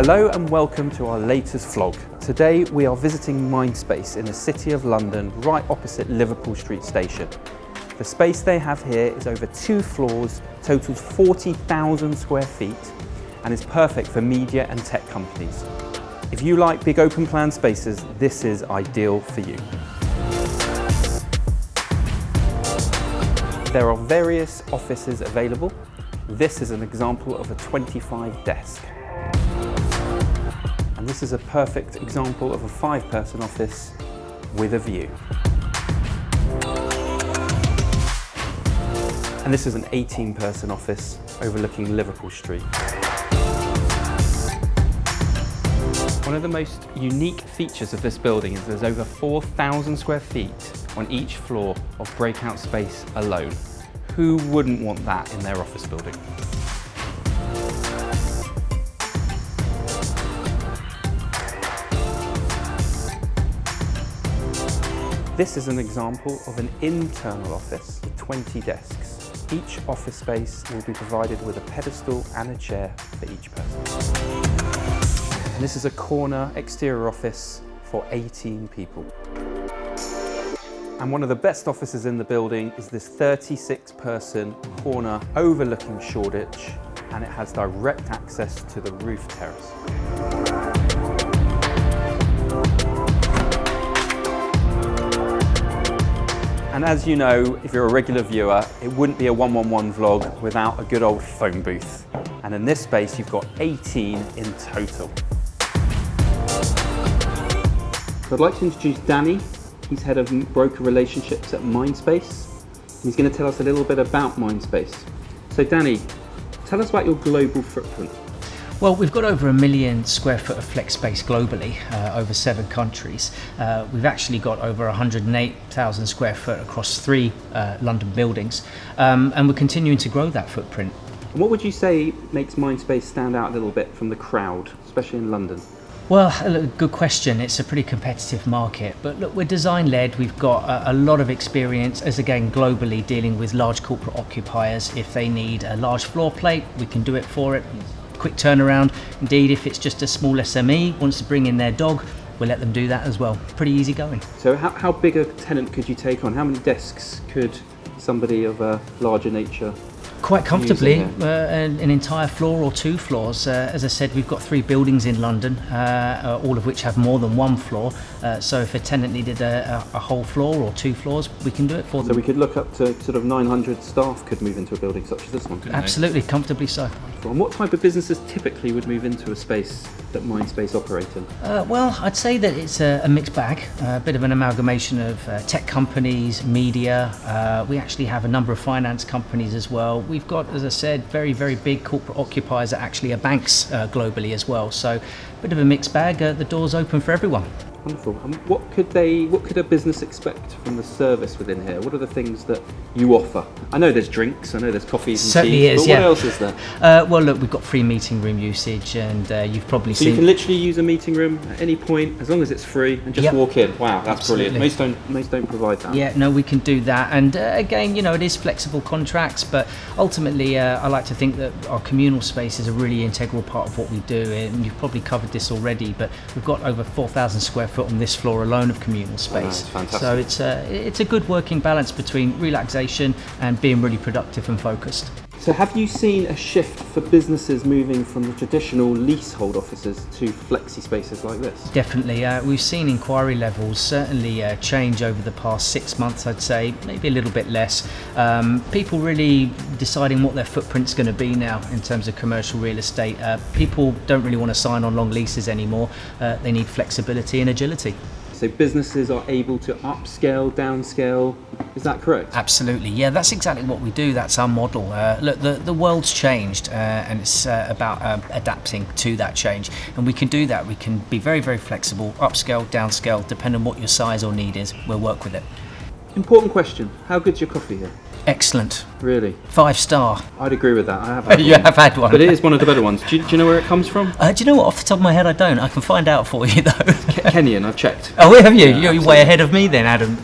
Hello and welcome to our latest vlog. Today we are visiting Mindspace in the City of London, right opposite Liverpool Street station. The space they have here is over 2 floors, totals 40,000 square feet, and is perfect for media and tech companies. If you like big open plan spaces, this is ideal for you. There are various offices available. This is an example of a 25 desk. And this is a perfect example of a 5-person office with a view. And this is an 18-person office overlooking Liverpool Street. One of the most unique features of this building is there's over 4,000 square feet on each floor of breakout space alone. Who wouldn't want that in their office building? This is an example of an internal office with 20 desks. Each office space will be provided with a pedestal and a chair for each person. And this is a corner exterior office for 18 people. And one of the best offices in the building is this 36-person corner overlooking Shoreditch, and it has direct access to the roof terrace. And as you know, if you're a regular viewer, it wouldn't be a 111 vlog without a good old phone booth. And in this space, you've got 18 in total. So I'd like to introduce Danny. He's head of broker relationships at Mindspace. He's going to tell us a little bit about Mindspace. So Danny, tell us about your global footprint. Well, we've got over 1 million square foot of flex space globally, over 7 countries. We've actually got over 108,000 square foot across 3 London buildings, and we're continuing to grow that footprint. And what would you say makes Mindspace stand out a little bit from the crowd, especially in London? Well, look, good question. It's a pretty competitive market, but look, we're design-led. We've got a lot of experience, as again, globally dealing with large corporate occupiers. If they need a large floor plate, we can do it for it. Quick turnaround. Indeed, if it's just a small SME wants to bring in their dog, we'll let them do that as well. Pretty easy going. So how big a tenant could you take on? How many desks could somebody of a larger nature quite comfortably, an entire floor or 2 floors. As I said, we've got 3 buildings in London, all of which have more than 1 floor. So if a tenant needed a whole floor or 2 floors, we can do it for them. So we could look up to sort of 900 staff could move into a building such as this one? Absolutely, comfortably so. And what type of businesses typically would move into a space that Mindspace operate in? Well, I'd say that it's a mixed bag, a bit of an amalgamation of tech companies, media. We actually have a number of finance companies as well. We've got, as I said, very, very big corporate occupiers that actually are banks globally as well. So a bit of a mixed bag. The door's open for everyone. Wonderful. And what could a business expect from the service within here? What are the things that you offer? I know there's drinks, I know there's coffees and certainly teas, is, but what else is there? Well, look, we've got free meeting room usage, and you've probably so seen... you can literally use a meeting room at any point, as long as it's free, and just walk in. Wow, that's absolutely brilliant. Most don't provide that. Yeah, no, we can do that. And again, you know, it is flexible contracts, but ultimately, I like to think that our communal space is a really integral part of what we do. And you've probably covered this already, but we've got over 4,000 square foot on this floor alone of communal space. Fantastic. So it's a good working balance between relaxation and being really productive and focused. So have you seen a shift for businesses moving from the traditional leasehold offices to flexi spaces like this? Definitely. We've seen inquiry levels certainly change over the past 6 months, I'd say, maybe a little bit less. People really deciding what their footprint's going to be now in terms of commercial real estate. People don't really want to sign on long leases anymore. They need flexibility and agility. So businesses are able to upscale, downscale, is that correct? Absolutely, yeah, that's exactly what we do. That's our model. Look, the world's changed, and it's about adapting to that change, and we can do that. We can be very, very flexible, upscale, downscale, depending on what your size or need is. We'll work with it. Important question, how good's your coffee here? Excellent. Really? 5-star. I'd agree with that. I have had You have had one. But it is one of the better ones. Do you know where it comes from? Do you know what? Off the top of my head, I don't. I can find out for you, though. Kenyan, I've checked. Oh, have you? You're way ahead of me then, Adam.